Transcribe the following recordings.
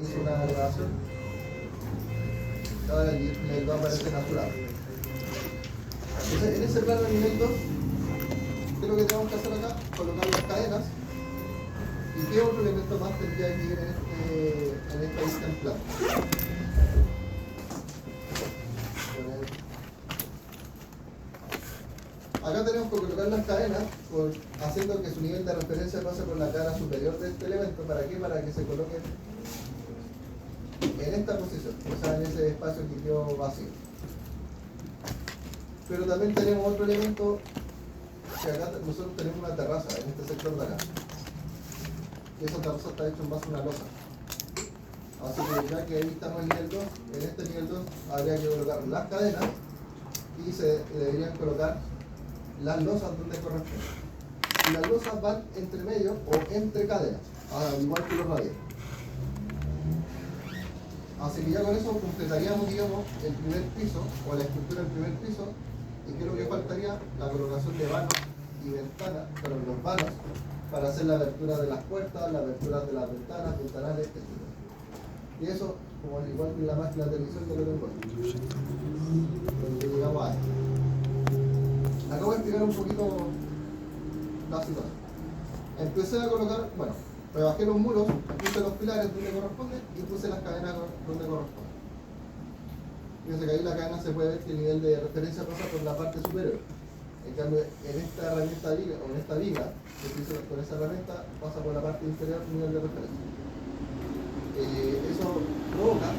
Hice una elevación. Ahora el nivel 2 aparece natural. Entonces, en ese plano nivel 2, ¿qué es lo que tenemos que hacer acá? Colocar las cadenas. ¿Y qué otro elemento más tendría que ir en esta vista en plano? Acá tenemos que colocar las cadenas haciendo que su nivel de referencia pase por la cara superior de este elemento. ¿Para qué? Para que se coloque en esta posición, o sea, en ese espacio que quedó vacío. Pero también tenemos otro elemento, que acá nosotros tenemos una terraza en este sector de acá. Y esa terraza está hecha en base a una losa. Así que ya que ahí estamos en nivel 2, en este nivel 2 habría que colocar las cadenas y se deberían colocar las losas donde corresponden. Y las losas van entre medio o entre cadenas, al igual que los radios. Así que ya con eso completaríamos, digamos, el primer piso o la estructura del primer piso. Y creo que faltaría la colocación de vanos y ventanas, pero los vanos, para hacer la abertura de las puertas, la abertura de las ventanas, ventanales, etc. Y eso, como al igual que en la máquina de televisión, ya lo tengo ahí. Donde llegamos a esto. Acá voy a explicar un poquito la situación. Empecé a colocar, bueno, rebajé los muros, puse los pilares donde corresponden y puse las cadenas donde corresponden. Fíjense que ahí la cadena se puede ver que el nivel de referencia pasa por la parte superior. En cambio, en esta herramienta viga, o en esta viga, que se hizo con esa herramienta, pasa por la parte inferior del nivel de referencia. Eso provoca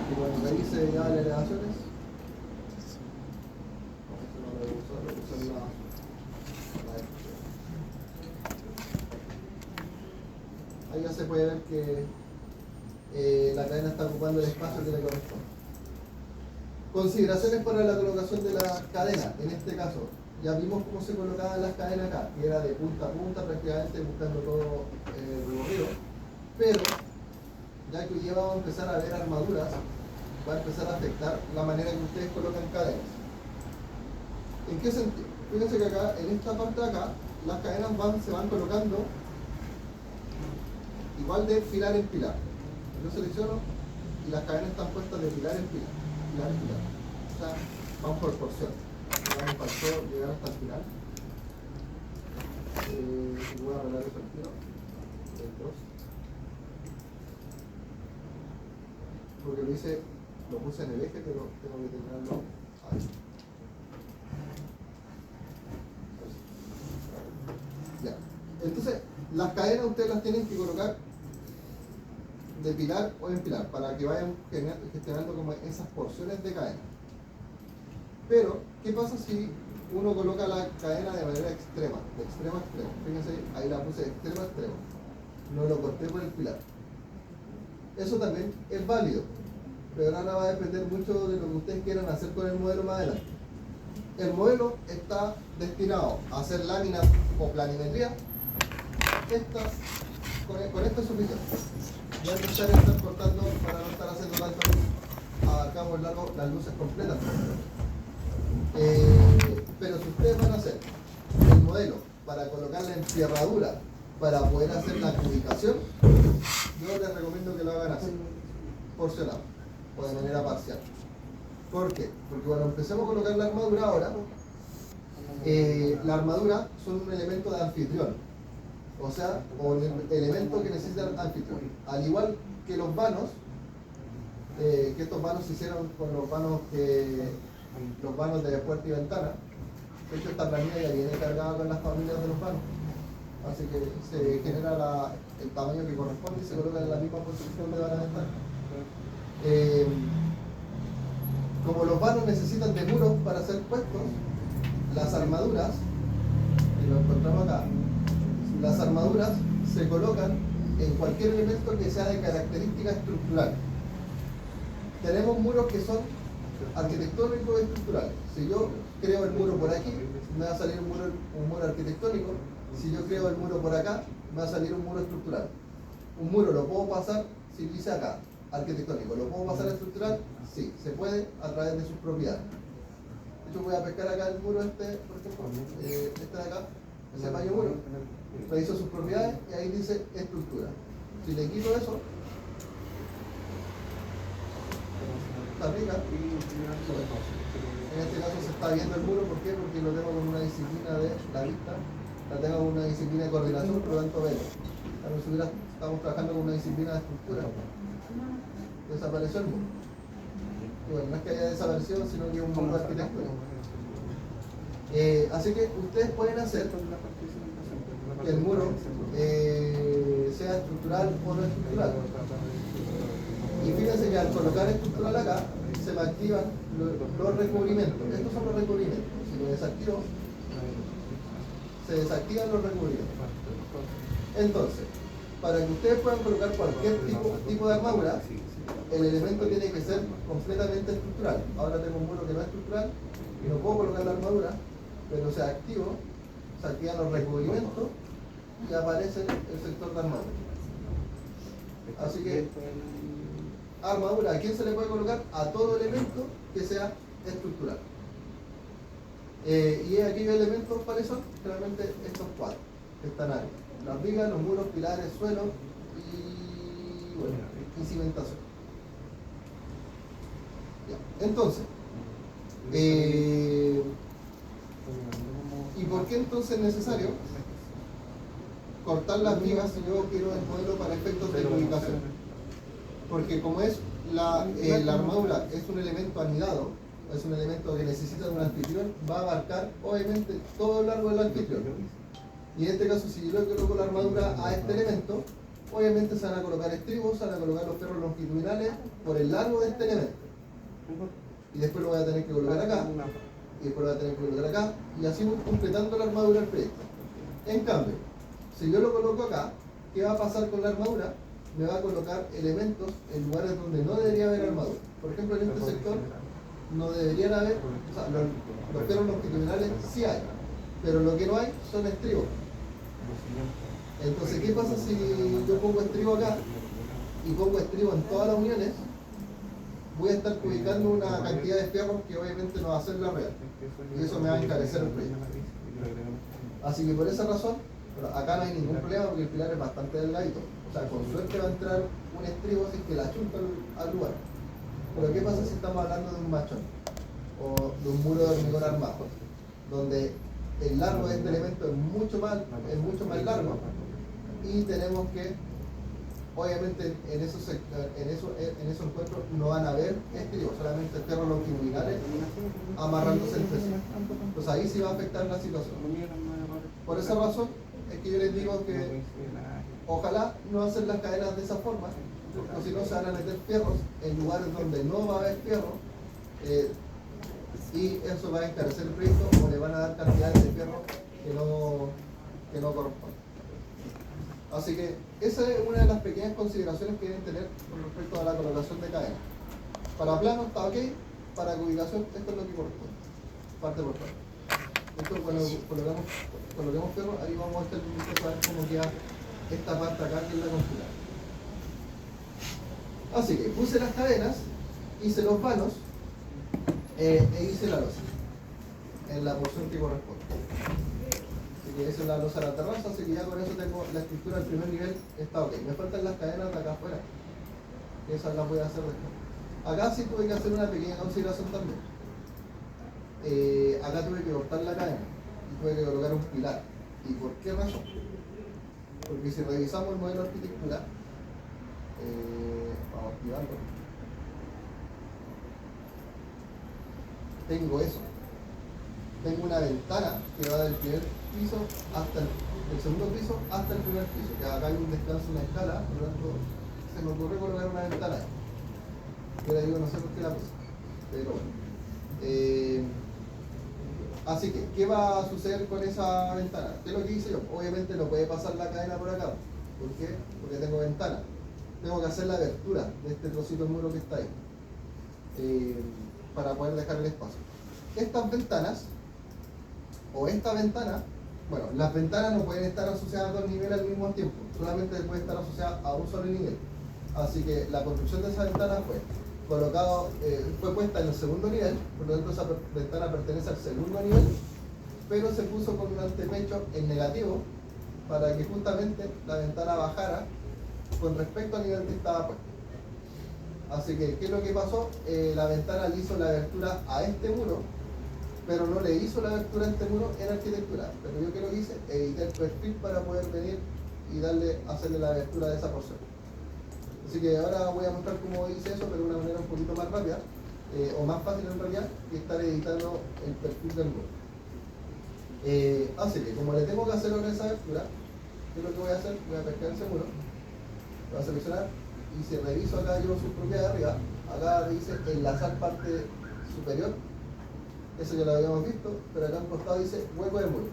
que cuando revise ya las elevaciones, ahí ya se puede ver que la cadena está ocupando el espacio que le corresponde. Consideraciones para la colocación de la cadena. En este caso, ya vimos cómo se colocaban las cadenas acá, que era de punta a punta prácticamente buscando todo recorrido. Pero, ya que hoy día vamos a empezar a ver armaduras, va a empezar a afectar la manera en que ustedes colocan cadenas. ¿En qué sentido? Fíjense que acá, en esta parte de acá, las cadenas se van colocando igual de pilar en pilar. Yo selecciono y las cadenas están puestas de pilar en pilar. Pilar en pilar. O sea, vamos por porción. Ya me faltó llegar hasta el final. Voy a arreglar eso al tiro. Porque lo puse en el eje, pero tengo que terminarlo ahí. Ya. Entonces, las cadenas ustedes las tienen que colocar de pilar o en pilar para que vayan gestionando como esas porciones de cadena. Pero, ¿qué pasa si uno coloca la cadena de manera extrema, de extremo a extremo? Fíjense, ahí la puse de extremo a extremo. No lo corté por el pilar. Eso también es válido, pero ahora va a depender mucho de lo que ustedes quieran hacer con el modelo más adelante. El modelo está destinado a hacer láminas o planimetría. Con esto es suficiente. No es necesario estar cortando para no estar haciendo tanto. Abarcamos largo las luces completas. Pero si ustedes van a hacer el modelo para colocar la empierradura para poder hacer la ubicación, yo les recomiendo que lo hagan así, porcionado o de manera parcial. ¿Por qué? Porque cuando empecemos a colocar la armadura ahora, la armadura son un elemento de anfitrión, o sea, un elemento que necesita el anfitrión. Al igual que los vanos, que estos vanos se hicieron con los vanos de puerta y ventana. De hecho, esta planilla ya viene cargada con las familias de los vanos. Así que se genera el tamaño que corresponde y se coloca en la misma posición de la ventana. Como los vanos necesitan de muros para ser puestos, las armaduras, y lo encontramos acá, las armaduras se colocan en cualquier elemento que sea de característica estructural. Tenemos muros que son arquitectónicos y estructurales. Si yo creo el muro por aquí, me va a salir un muro arquitectónico. Si yo creo el muro por acá, me va a salir un muro estructural. Un muro lo puedo pasar, si dice acá, arquitectónico, ¿lo puedo pasar a estructural? Sí, se puede a través de sus propiedades. De hecho, voy a pescar acá el muro por ejemplo, este de acá, ese paño muro, reviso sus propiedades y ahí dice estructura. Si le quito eso, está rica. En este caso se está viendo el muro, ¿por qué? Porque lo tengo con una disciplina de la vista, la tengo con una disciplina de coordinación, por lo tanto veo. Estamos trabajando con una disciplina de estructura. Desapareció el muro. Y bueno, no es que haya desaparecido, sino que es un mundo arquitectónico. Así que ustedes pueden hacer que el muro sea estructural o no estructural. Y fíjense que al colocar estructural acá, se me activan los recubrimientos. Estos son los recubrimientos. Si lo desactivo, se desactivan los recubrimientos. Entonces, para que ustedes puedan colocar cualquier tipo de armadura, el elemento tiene que ser completamente estructural. Ahora tengo un muro que no es estructural y no puedo colocar la armadura, pero se activan los recubrimientos y aparece el sector de armadura. Así que armadura, ¿a quién se le puede colocar? A todo elemento que sea estructural. Y aquellos elementos, ¿cuáles son? Generalmente estos cuatro que están ahí: las vigas, los muros, pilares, suelo y cimentación. Ya. Entonces, ¿y por qué entonces es necesario cortar las vigas si yo quiero el modelo para efectos de ubicación? Porque como es la armadura es un elemento anidado, es un elemento que necesita de un anfitrión, va a abarcar obviamente todo el largo del anfitrión. Y en este caso, si yo le coloco la armadura a este elemento, obviamente se van a colocar estribos, se van a colocar los ferros longitudinales por el largo de este elemento. Y después lo voy a tener que colocar acá, y después lo voy a tener que colocar acá, y así voy completando la armadura del proyecto. En cambio, si yo lo coloco acá, ¿qué va a pasar con la armadura? Me va a colocar elementos en lugares donde no debería haber armadura. Por ejemplo, en este sector no deberían haber, o sea, los ferros longitudinales sí hay, pero lo que no hay son estribos. Entonces, ¿qué pasa si yo pongo estribo acá y pongo estribo en todas las uniones? Voy a estar ubicando una cantidad de fierros que obviamente no va a ser la real, y eso me va a encarecer el proyecto. Así que por esa razón, acá no hay ningún problema porque el pilar es bastante delgadito. O sea, con suerte va a entrar un estribo así que la chunta al lugar. Pero ¿qué pasa si estamos hablando de un machón? O de un muro de hormigón armado, donde el largo de este elemento es mucho más largo, y tenemos que, obviamente, en esos encuentros no van a haber estribos, solamente ferros longitudinales amarrándose entre sí. Pues ahí sí va a afectar la situación. Por esa razón es que yo les digo que ojalá no hacer las cadenas de esa forma, porque si no se van a meter fierros en lugares donde no va a haber fierro, y eso va a encarecer el proyecto o le van a dar cantidades de fierro que no corresponden. Así que esa es una de las pequeñas consideraciones que deben tener con respecto a la colocación de cadenas. Para plano está ok, para ubicación esto es lo que corresponde, parte por parte. Esto cuando coloquemos ferro, ahí vamos a estar listos a ver cómo queda esta parte acá que es la configuración. Así que puse las cadenas, hice los vanos e hice la losa en la porción que corresponde. Así que esa es la losa de la terraza, así que ya con eso tengo la estructura del primer nivel, está ok. Me faltan las cadenas de acá afuera, esas las voy a hacer después. Acá sí tuve que hacer una pequeña consideración también. Acá tuve que cortar la cadena y tuve que colocar un pilar. ¿Y por qué razón? Porque si revisamos el modelo de arquitectura, vamos a activarlo. Tengo eso. Tengo una ventana que va del primer piso hasta el segundo piso hasta el primer piso. Que acá hay un descanso, una escala, por lo tanto se me ocurrió colocar una ventana ahí. Yo le digo, no sé por qué la puse, pero bueno. Así que, ¿qué va a suceder con esa ventana? ¿Qué es lo que hice yo? Obviamente no puede pasar la cadena por acá. ¿Por qué? Porque tengo ventana. Tengo que hacer la abertura de este trocito de muro que está ahí, para poder dejar el espacio. Estas ventanas, o esta ventana, bueno, las ventanas no pueden estar asociadas a dos niveles al mismo tiempo, solamente puede estar asociada a un solo nivel. Así que la construcción de esa ventana fue puesta en el segundo nivel, por lo tanto esa ventana pertenece al segundo nivel, pero se puso con un antepecho en negativo para que justamente la ventana bajara con respecto al nivel que estaba puesto. Así que, ¿qué es lo que pasó? La ventana le hizo la abertura a este muro, pero no le hizo la abertura a este muro en arquitectura. Pero yo, ¿qué lo hice? Edité el perfil para poder venir y hacerle la abertura de esa porción. Así que ahora voy a mostrar cómo hice eso, pero de una manera un poquito más rápida, o más fácil en realidad, que estar editando el perfil del muro. Así que, como le tengo que hacer ahora esa abertura, ¿qué es lo que voy a hacer? Voy a pescar ese muro, lo voy a seleccionar, y si reviso acá yo su propiedad de arriba, acá dice enlazar parte superior, eso ya lo habíamos visto, pero acá a un costado dice hueco de muro.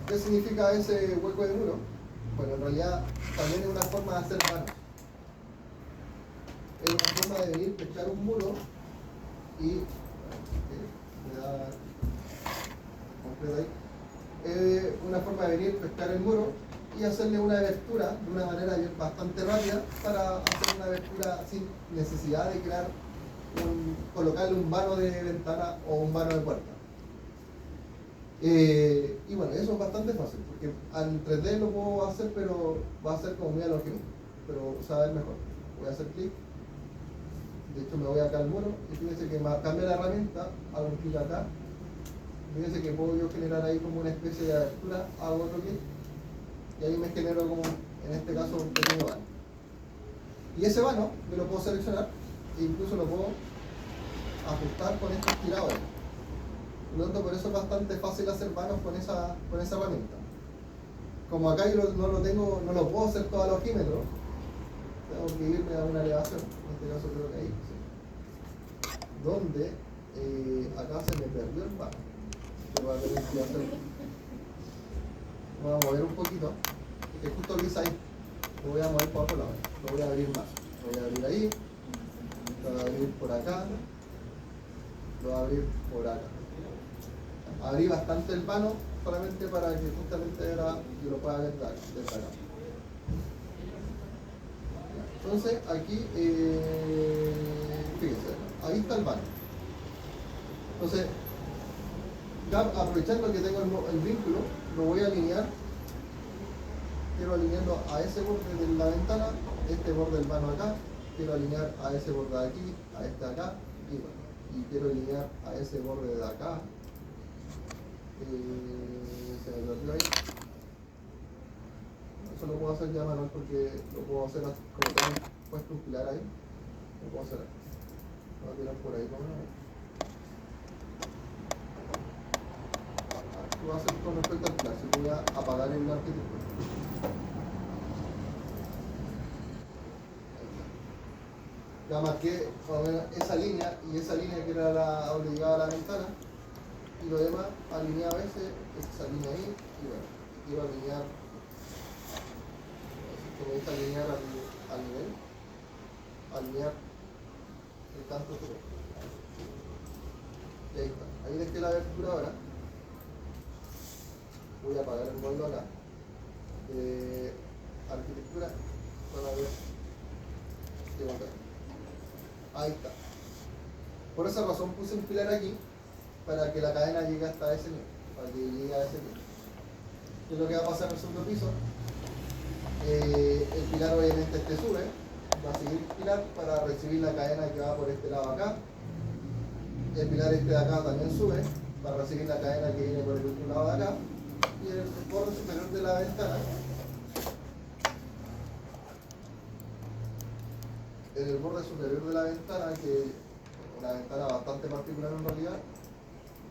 ¿Qué significa ese hueco de muro? Bueno, en realidad también es una forma de hacer vanos. Es una forma de venir, pescar un muro y me da completo ahí. Una forma de venir, pescar el muro y hacerle una abertura de una manera bastante rápida para hacer una abertura sin necesidad de colocarle un vano de ventana o un vano de puerta. Y bueno, eso es bastante fácil, porque en 3D lo puedo hacer, pero va a ser como muy alógico, pero se va a ver mejor. Voy a hacer clic, de hecho me voy acá al muro, y fíjense que cambia la herramienta, hago un clic acá, fíjense que puedo yo generar ahí como una especie de abertura, hago otro clic, y ahí me genero como, en este caso, un pequeño vano. Y ese vano me lo puedo seleccionar, e incluso lo puedo ajustar con estos tiradores. Por eso es bastante fácil hacer vanos con esa herramienta. Como acá yo no lo puedo hacer todo al ojímetro, tengo que irme a una elevación, en este caso creo que ahí, sí, donde acá se me perdió el vano. Lo voy a tener que hacer. Lo voy a mover un poquito, porque justo lo hice ahí. Lo voy a mover por otro lado, lo voy a abrir más. Lo voy a abrir ahí, lo voy a abrir por acá, lo voy a abrir por acá. Abrí bastante el vano solamente para que justamente ahora yo lo pueda ver desde acá. Entonces aquí, fíjense, ahí está el vano. Entonces, ya aprovechando que tengo el vínculo, lo voy a alinear. Quiero alinearlo a ese borde de la ventana, este borde del vano acá. Quiero alinear a ese borde de aquí, a este acá, y bueno, y quiero alinear a ese borde de acá. Se me perdió ahí. Eso lo puedo hacer ya manual porque lo puedo hacer como tengo puesto un pilar ahí. Lo puedo hacer. Lo voy a tirar por ahí. Lo voy a hacer con respecto al pilar. Si voy a apagar el arquitectura. Ya marqué esa línea y esa línea que era la obligada a la ventana. Y lo demás alineado esa línea ahí, y bueno, quiero alinear, como dice alinear al nivel, alinear el canto superior. Y ahí está, ahí dejé la abertura ahora. Voy a apagar el molde acá. Arquitectura, para ver qué va a caer. Ahí está. Por esa razón puse un pilar aquí, para que la cadena llegue hasta ese nivel, para que llegue a ese nivel. ¿Qué es lo que va a pasar en el segundo piso? El pilar obviamente sube, va a seguir el pilar para recibir la cadena que va por este lado acá. El pilar de acá también sube para recibir la cadena que viene por el otro lado de acá. Y el borde superior de la ventana, en el borde superior de la ventana, que es una ventana bastante particular en realidad,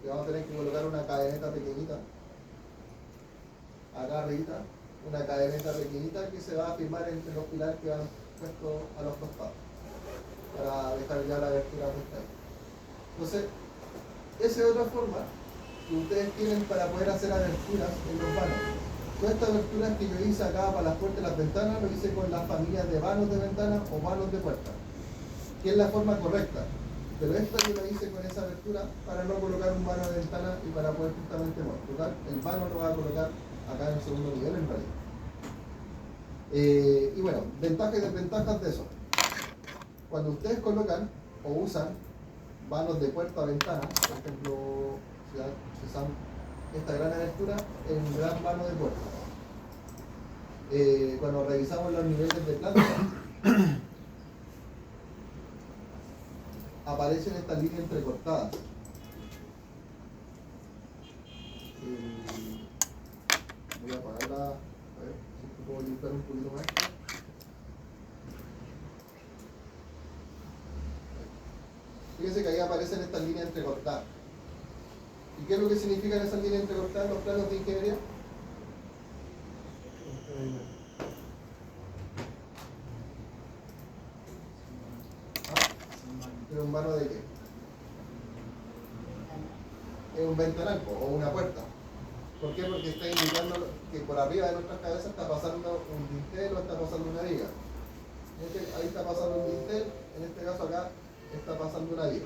que vamos a tener que colocar una cadeneta pequeñita acá arriba, una cadeneta pequeñita que se va a firmar entre los pilares que van puestos a los costados para dejar ya la abertura puesta ahí. Entonces, esa es otra forma que ustedes tienen para poder hacer aberturas en los vanos. Todas estas aberturas que yo hice acá para las puertas y las ventanas lo hice con las familias de vanos de ventanas o vanos de puertas, que es la forma correcta. Pero esta yo la hice con esa abertura para no colocar un vano de ventana y para poder justamente colocar el vano lo va a colocar acá en el segundo nivel en realidad. Y bueno, ventajas y desventajas de eso. Cuando ustedes colocan o usan vanos de puerta a ventana, por ejemplo, si usan esta gran abertura, es un gran vano de puerta. cuando revisamos los niveles de planta, aparecen estas líneas entrecortadas. Voy a apagarla, a ver si puedo limpiar un poquito más. Fíjense que ahí aparecen estas líneas entrecortadas. ¿Y qué es lo que significan esas líneas entrecortadas en los planos de ingeniería? ¿Es un vano de qué? Es un ventanal o una puerta. ¿Por qué? Porque está indicando que por arriba de nuestras cabezas está pasando un dintel o está pasando una viga. Ahí está pasando un dintel, en este caso acá está pasando una viga.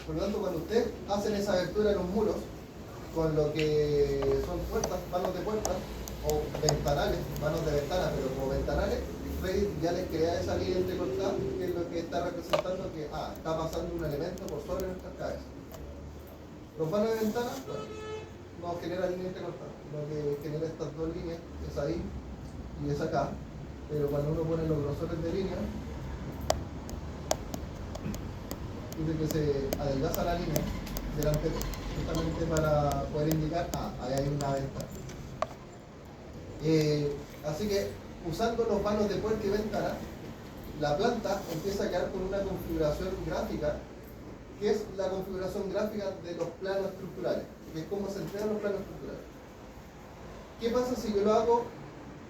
Por lo tanto, cuando ustedes hacen esa abertura en los muros, con lo que son puertas, vanos de puertas, o ventanales, vanos de ventana, pero como ventanales, Revit ya les crea esa línea entrecortada, que es lo que está representando que está pasando un elemento por sobre nuestras cabezas. Los vanos de ventana, bueno, no generan línea entrecortada, lo que genera estas dos líneas es ahí y es acá, pero cuando uno pone los grosores de línea, dice que se adelgaza la línea delantera, justamente para poder indicar, ahí hay una ventana. Así que, usando los vanos de puerta y ventana, la planta empieza a quedar con una configuración gráfica, que es la configuración gráfica de los planos estructurales, que es cómo se entregan los planos estructurales. ¿Qué pasa si yo lo hago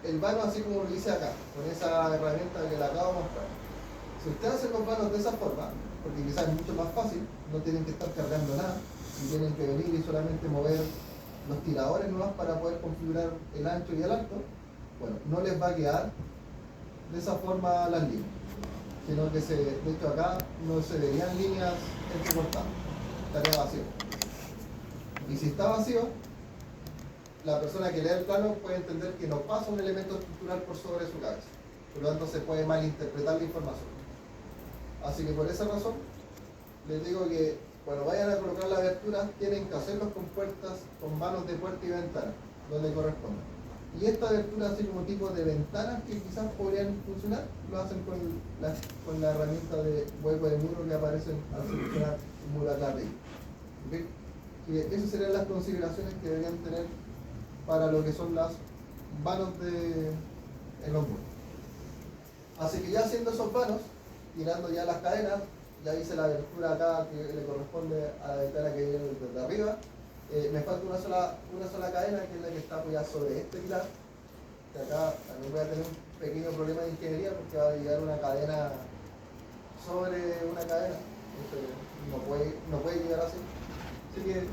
el vano así como lo hice acá, con esa herramienta que le acabo de mostrar? Si ustedes hacen los vanos de esa forma, porque quizás es mucho más fácil, no tienen que estar cargando nada, y tienen que venir y solamente mover los tiradores nomás para poder configurar el ancho y el alto, bueno, no les va a quedar de esa forma las líneas, sino que de hecho acá no se verían líneas entrecortadas, estaría vacío. Y si está vacío, la persona que lee el plano puede entender que no pasa un elemento estructural por sobre su cabeza, por lo tanto se puede malinterpretar la información. Así que por esa razón, les digo que cuando vayan a colocar las aberturas, tienen que hacerlos con puertas, con vanos de puerta y ventana, donde corresponda. Y esta abertura, así como tipo de ventanas que quizás podrían funcionar, lo hacen con la herramienta de hueco de muro que aparecen al seleccionar un muro acá arriba. ¿Okay? Y esas serían las consideraciones que deberían tener para lo que son las vanos en los muros. Así que ya haciendo esos vanos, tirando ya las cadenas, ya hice la abertura acá que le corresponde a la ventana que viene desde arriba. Me falta una sola cadena, que es la que está apoyada sobre este pilar, que acá también voy a tener un pequeño problema de ingeniería porque va a llegar una cadena sobre una cadena, entonces no puede llegar así. Así que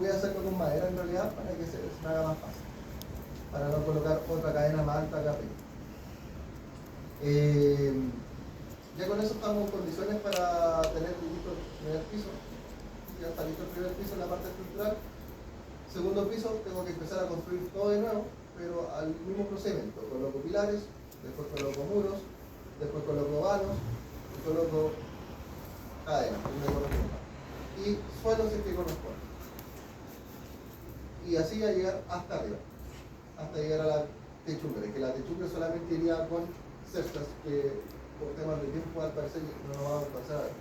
voy a hacerlo con madera en realidad para que se me haga más fácil, para no colocar otra cadena más alta acá arriba. Ya con eso estamos en condiciones para tener listo el primer piso. Ya está listo el primer piso en la parte estructural. Segundo piso, tengo que empezar a construir todo de nuevo, pero al mismo procedimiento. Coloco pilares, después coloco muros, después coloco vanos y coloco cadenas, y suelos es que corresponde. Y así a llegar hasta arriba, hasta llegar a la techumbre, que la techumbre solamente iría con cestas que por temas de tiempo al parecer no nos vamos a alcanzar a ver.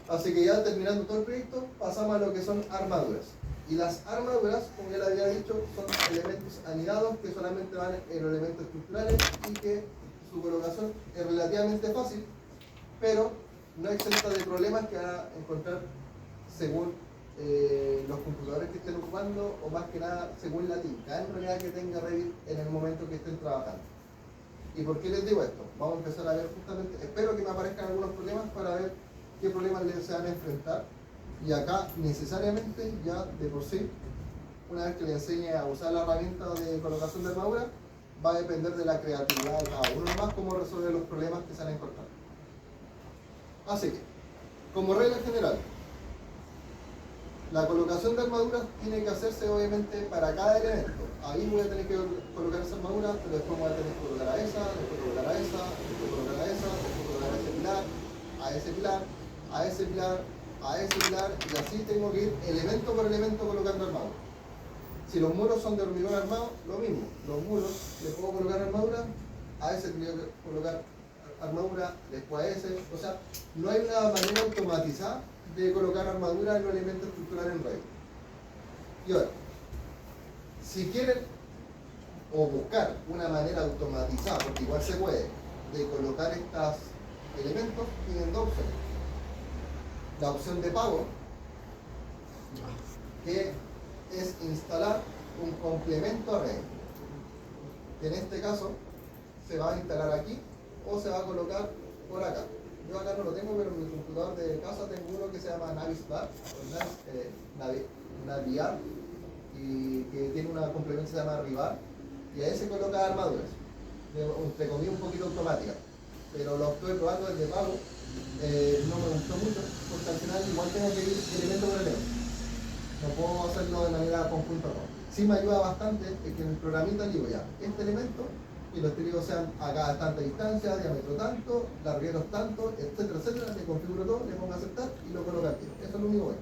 Así que ya terminando todo el proyecto, pasamos a lo que son armaduras. Y las armaduras, como ya les había dicho, son elementos anidados que solamente van en los elementos estructurales y que su colocación es relativamente fácil, pero no exenta de problemas que van a encontrar según los computadores que estén ocupando, o más que nada según la tinta en realidad que tenga Revit en el momento que estén trabajando. ¿Y por qué les digo esto? Vamos a empezar a ver justamente, espero que me aparezcan algunos problemas para ver qué problemas les van a enfrentar. Y acá necesariamente ya de por sí, una vez que le enseñe a usar la herramienta de colocación de armadura, va a depender de la creatividad de cada uno más cómo resolver los problemas que se van a encontrar. Así que, como regla general, la colocación de armaduras tiene que hacerse obviamente para cada elemento. Ahí voy a tener que colocar esa armadura, pero después voy a tener que colocar a esa, después colocar a esa, después colocar a esa, después colocar a ese pilar, a ese pilar, a ese pilar, a ese pilar, y así tengo que ir elemento por elemento colocando armadura. Si los muros son de hormigón armado, lo mismo. Los muros, le puedo colocar armadura, a ese le tengo que colocar armadura, después a ese. O sea, no hay una manera automatizada de colocar armadura en un elemento estructural en Revit. Y ahora, si quieren o buscar una manera automatizada, porque igual se puede, de colocar estos elementos, tienen dos opciones. La opción de pago, que es instalar un complemento a Revit. En este caso, se va a instalar aquí o se va a colocar por acá. Yo acá no lo tengo, pero en mi computador de casa tengo uno que se llama Navistar, Naviar, y que tiene una complemento que se llama Rivar, y ahí se coloca armaduras, entre comillas un poquito automática, pero lo estoy probando desde pago, no me gustó mucho, porque al final igual tengo que ir elemento por elemento, no puedo hacerlo de manera conjunta. No. Sí me ayuda bastante es que en el programita digo ya, este elemento, y los trigos sean acá a tanta distancia, diámetro tanto, largueros tanto, etcétera, etcétera, le configuro todo, le pongo a aceptar y lo coloco aquí. Eso es lo único bueno.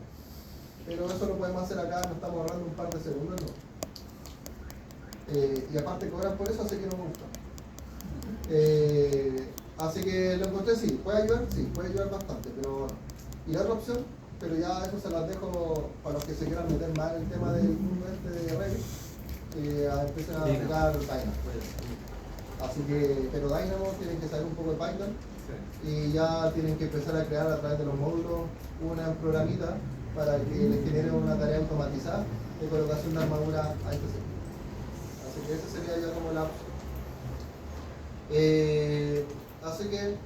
Pero eso lo podemos hacer acá, nos estamos ahorrando un par de segundos, ¿no? Y aparte cobran por eso, así que no me gusta. Así que lo encontré, sí, puede ayudar bastante, pero no. Y la otra opción, pero ya eso se las dejo para los que se quieran meter más en el tema del mundo este de Revit, empiecen a aplicar Dynamo. Así que, pero Dynamo tienen que saber un poco de Python y ya tienen que empezar a crear a través de los módulos una programita para que les genere una tarea automatizada de colocación de armadura a este sistema. Así que esa sería ya como la opción. Así que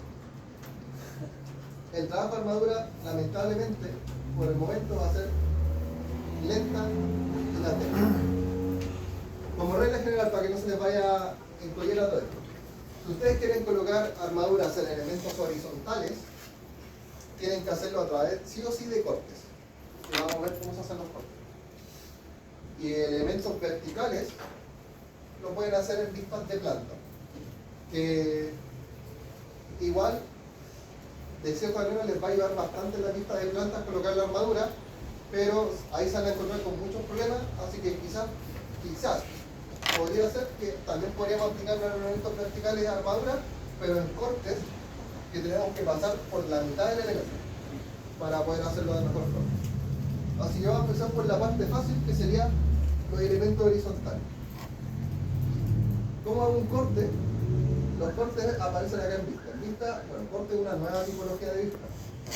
el trabajo de armadura, lamentablemente, por el momento va a ser lenta y latente. Como regla general, para que no se les vaya en collera todo esto, si ustedes quieren colocar armaduras en elementos horizontales, tienen que hacerlo a través, sí o sí, de cortes. Y vamos a ver cómo se hacen los cortes. Y elementos verticales lo pueden hacer en vistas de planta. Que igual, de cierta manera, les va a ayudar bastante en la vista de planta colocar la armadura, pero ahí se van a encontrar con muchos problemas, así que quizás podría ser que también podríamos aplicar los elementos verticales de armadura, pero en cortes que tenemos que pasar por la mitad del elemento para poder hacerlo de mejor forma. Así que vamos a empezar por la parte fácil, que sería los elementos horizontales. ¿Cómo hago un corte? Los cortes aparecen acá en vista. En vista, bueno, corte es una nueva tipología de vista.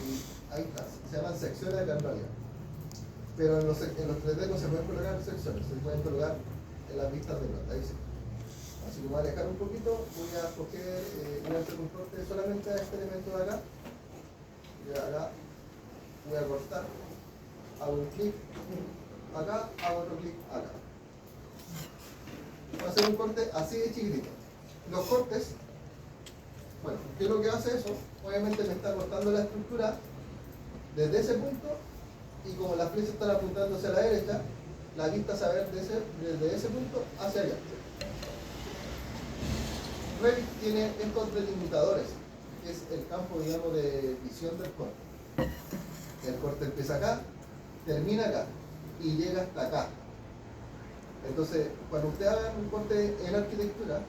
Y ahí está, se llaman secciones acá en realidad. Pero en los 3D no se pueden colocar secciones, se pueden colocar en las vistas de planta, ahí sí. Así que voy a alejar un poquito, voy a escoger, voy a hacer un corte solamente a este elemento de acá. Y acá voy a cortar, hago un clic acá, hago otro clic acá. Voy a hacer un corte así de chiquitito. Los cortes, bueno, ¿qué es lo que hace eso? Obviamente me está cortando la estructura desde ese punto, y como las flechas están apuntando hacia la derecha, la vista se va a ver desde ese punto hacia allá. Revit tiene estos delimitadores, que es el campo, digamos, de visión del corte. El corte empieza acá, termina acá y llega hasta acá. Entonces, cuando usted haga un corte en arquitectura,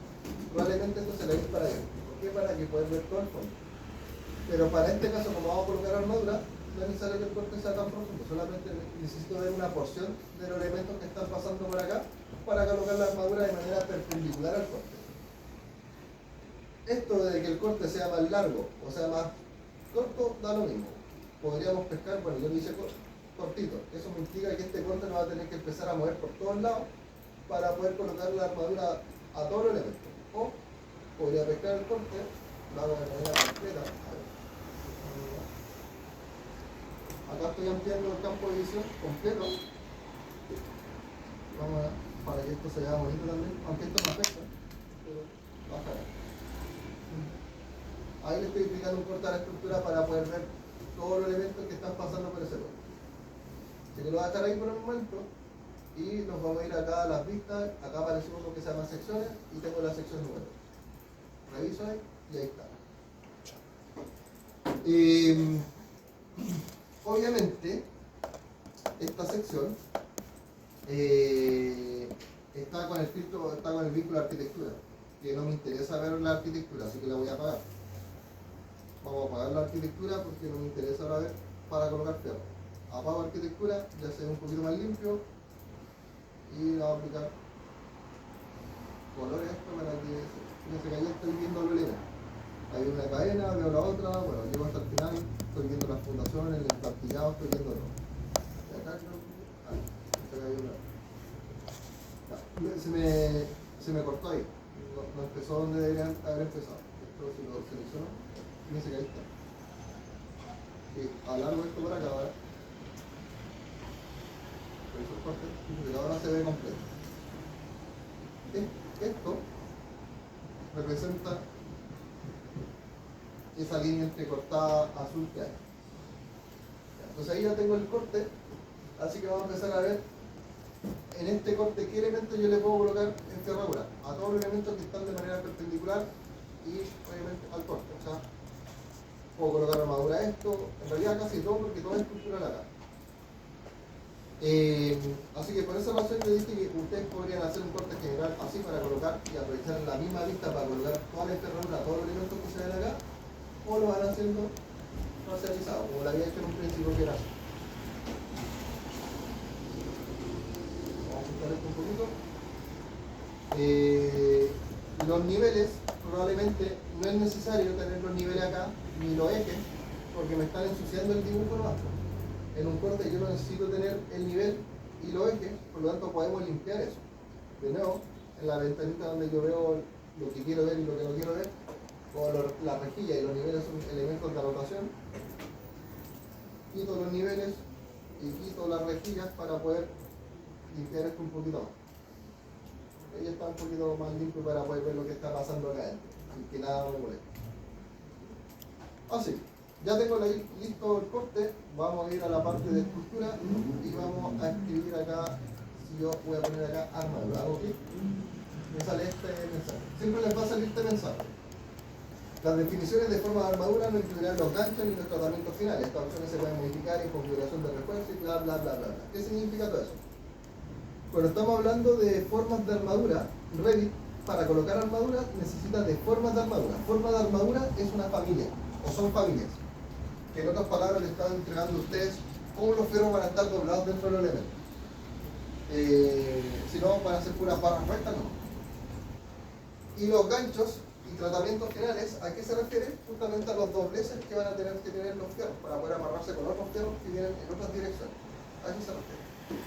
probablemente esto se le va a ir para allá. ¿Por qué? Para que puedan ver todo el fondo. Pero para este caso, como vamos a colocar armadura, no es necesario que el corte sea tan profundo, solamente necesito ver una porción de los elementos que están pasando por acá para colocar la armadura de manera perpendicular al corte. Esto de que el corte sea más largo o sea más corto, da lo mismo. Podríamos pescar, bueno, yo lo hice cortito, eso me implica que este corte lo va a tener que empezar a mover por todos lados para poder colocar la armadura a todos los elementos. O podría pescar el corte, lo hago de manera completa. Acá estoy ampliando el campo de visión completo. Vamos a ver, para que esto se vea bonito también, aunque esto no afecta, pero baja. Ahí le estoy explicando un corte a la estructura para poder ver todos los elementos que están pasando por ese corte. Así que lo voy a dejar ahí por el momento y nos vamos a ir acá a las vistas. Acá aparece uno que se llama secciones y tengo la sección número. Reviso ahí y ahí está. Obviamente, esta sección Está con el filtro, está con el vínculo de arquitectura, que no me interesa ver la arquitectura, así que la voy a apagar. Vamos a apagar la arquitectura porque no me interesa ahora ver para colocar fierro. Apago arquitectura, ya se ve un poquito más limpio y vamos a aplicar colores esto para que fíjense que ahí estoy viendo los elementos. Hay una cadena, veo la otra, bueno, llego hasta el final, estoy viendo las fundaciones, el estampillado, estoy viendo todo. Y acá creo que hay una. Se me cortó ahí, no empezó donde deberían haber empezado. Esto si lo selecciono, fíjense que ahí está. Y alargo esto por acá ahora. Reviso el corte, fíjense que ahora se ve completo. Esto representa esa línea entrecortada azul que hay. Entonces ahí ya tengo el corte, así que vamos a empezar a ver en este corte qué elementos yo le puedo colocar en ferradura a todos los elementos que están de manera perpendicular y obviamente al corte. O sea, puedo colocar armadura a esto, en realidad casi todo porque todo es estructural acá. Así que por esa razón yo dije que ustedes podrían hacer un corte general así para colocar y aprovechar la misma vista para colocar toda la ferradura, todos los elementos que se ven acá, o lo van haciendo parcializado, como lo había hecho en un principio que era así. Vamos a ajustar esto un poquito. Los niveles, probablemente no es necesario tener los niveles acá, ni los ejes, porque me están ensuciando el dibujo nomás. En un corte yo no necesito tener el nivel y los ejes, por lo tanto podemos limpiar eso. De nuevo, en la ventanita donde yo veo lo que quiero ver y lo que no quiero ver, como la rejilla y los niveles son elementos de anotación, quito los niveles y quito las rejillas para poder limpiar esto un poquito más. Ya está un poquito más limpio para poder ver lo que está pasando acá adentro, sin que nada me moleste. Así, ya tengo listo el corte, vamos a ir a la parte de estructura y vamos a escribir acá, si yo voy a poner acá armadura, hago clic, me sale este mensaje. Siempre les va a salir este mensaje. Las definiciones de forma de armadura no incluirán los ganchos ni los tratamientos finales. Estas opciones se pueden modificar en configuración de refuerzo y bla bla bla bla. ¿Qué significa todo eso? Cuando estamos hablando de formas de armadura, Revit, para colocar armadura, necesita de formas de armadura. Forma de armadura es una familia, o son familias, que en otras palabras le están entregando a ustedes cómo los fierros van a estar doblados dentro del elemento. Si no, van a ser puras barras rectas, no. Y los ganchos y tratamientos finales, ¿a qué se refiere? Justamente a los dobleces que van a tener que tener los fierros para poder amarrarse con otros fierros que vienen en otras direcciones. A eso se refiere.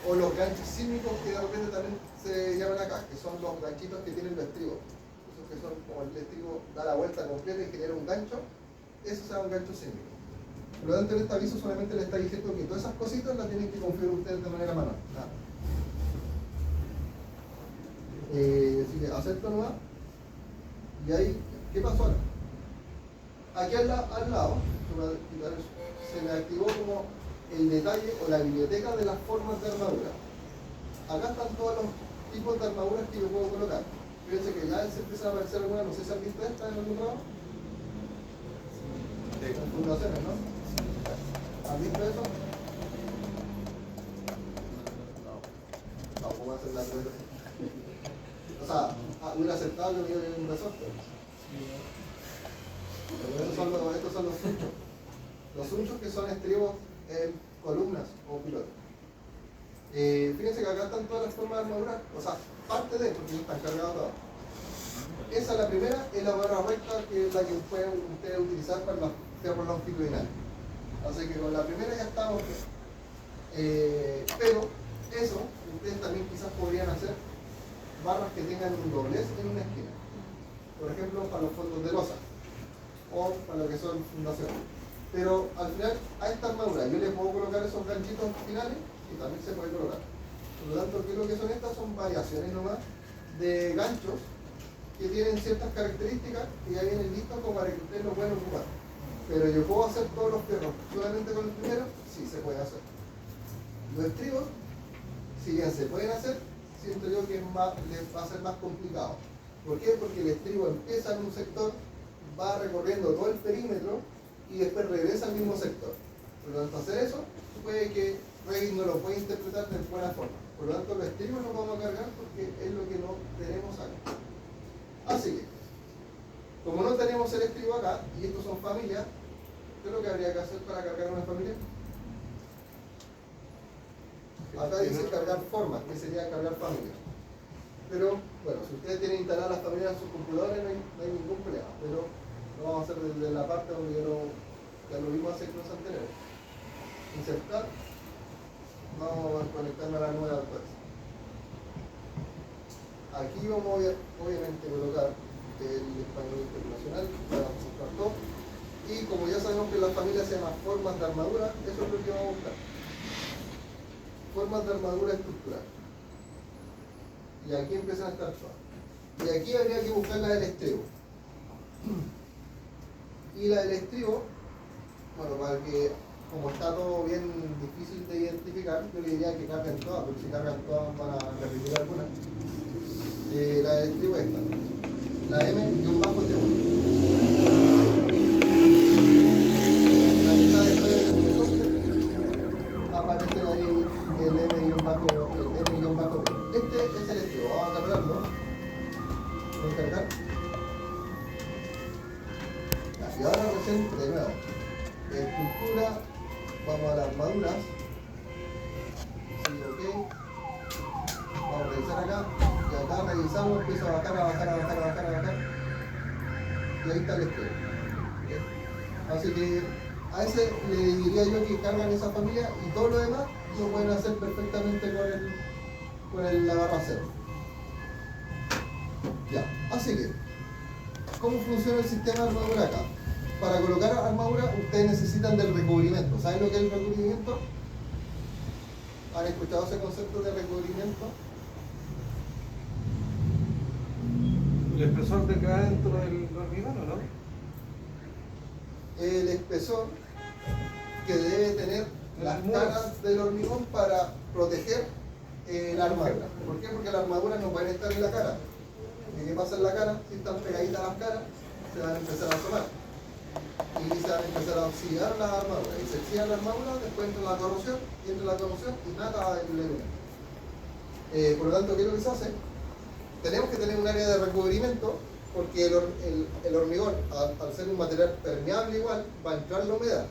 O los ganchos sísmicos que de repente también se llaman acá, que son los ganchitos que tienen los estribos. Esos que son como el estribo da la vuelta completa y genera un gancho, eso será un gancho sísmico. Por lo tanto, en este aviso solamente le está diciendo que todas esas cositas las tienen que configurar ustedes de manera manual. Así que acepto nomás. Y ahí, ¿qué pasó ahora? Aquí al lado, se me activó como el detalle o la biblioteca de las formas de armadura. Acá están todos los tipos de armaduras que yo puedo colocar. Fíjense que ya se empieza a aparecer alguna, no sé si han visto esta en algún lado. Con fundaciones, ¿no? ¿Han visto eso? No, ¿cómo hacer la prueba? O sea, hubiera aceptado que me dio un resorte. Estos son los sunchos. Los sunchos que son estribos en columnas o pilotos. Fíjense que acá están todas las formas de armadura, o sea, parte de, porque no están cargados todas. Esa, la primera, es la barra recta, que es la que pueden ustedes utilizar para los fierros longitudinales. Así que con la primera ya estamos bien. Pero eso, ustedes también quizás podrían hacer barras que tengan un doblez en una esquina. Por ejemplo, para los fondos de losa o para lo que son fundaciones. Pero al final, a esta armadura yo le puedo colocar esos ganchitos finales y también se puede colocar. Por lo tanto, ¿qué es lo que son estas? Son variaciones nomás de ganchos que tienen ciertas características que ya vienen listos como para que ustedes lo puedan ocupar. Pero yo puedo hacer todos los fierros solamente con el primero, sí se puede hacer. Los estribos, si bien se pueden hacer, siento yo que les va a ser más complicado. ¿Por qué? Porque el estribo empieza en un sector, va recorriendo todo el perímetro y después regresa al mismo sector. Por lo tanto, hacer eso puede que Revit no lo pueda interpretar de buena forma. Por lo tanto, los estribos los vamos a cargar porque es lo que no tenemos acá. Así que, como no tenemos el estribo acá, y estos son familias, ¿qué es lo que habría que hacer para cargar una familia? Acá dice cargar formas, que sería cargar familias. Pero, bueno, si ustedes tienen instaladas las familias en sus computadores, no hay ningún problema. Pero lo vamos a hacer desde la parte donde ya lo vimos hace clases anteriores. Insertar. Vamos a conectarnos a la nueva pues. Aquí vamos a obviamente colocar el español internacional para mostrar todo. Y como ya sabemos que la familia se llama formas de armadura, eso es lo que vamos a buscar. Formas de armadura estructural. Y aquí empiezan a estar todas. Y aquí habría que buscar la del estribo. Y la del estribo, bueno, para que, como está todo bien difícil de identificar, yo le diría que carguen todas, porque si cargan todas van a repetir algunas. La del estribo es esta. La M-T1. La que está después del estribo, aparece ahí el M-T. Este es el estribo. Vamos a cargarlo. Voy a cargar. Y ahora recién, de nuevo, estructura, vamos a las armaduras. Sí, ok. Vamos a revisar acá. Y acá revisamos, empiezo a bajar. Y ahí está el estribo. ¿Okay? Así que a ese le diría yo que cargan esa familia y todo lo demás lo pueden hacer perfectamente con la barra cero. Ya, así que, ¿cómo funciona el sistema de armadura acá? Para colocar armadura ustedes necesitan del recubrimiento. ¿Saben lo que es el recubrimiento? ¿Han escuchado ese concepto de recubrimiento? ¿El espesor de que va dentro del hormigón o no? El espesor que debe tener las caras del hormigón para proteger la armadura. ¿Por qué? Porque las armaduras no pueden estar en la cara. ¿Y qué pasa en la cara? Si están pegaditas las caras, se van a empezar a asomar. Y se van a empezar a oxidar las armaduras. Y se oxidan las armaduras, después entra la corrosión, y nada de elemento. Por lo tanto, ¿qué es lo que se hace? Tenemos que tener un área de recubrimiento, porque el hormigón, al ser un material permeable igual, va a entrar la humedad,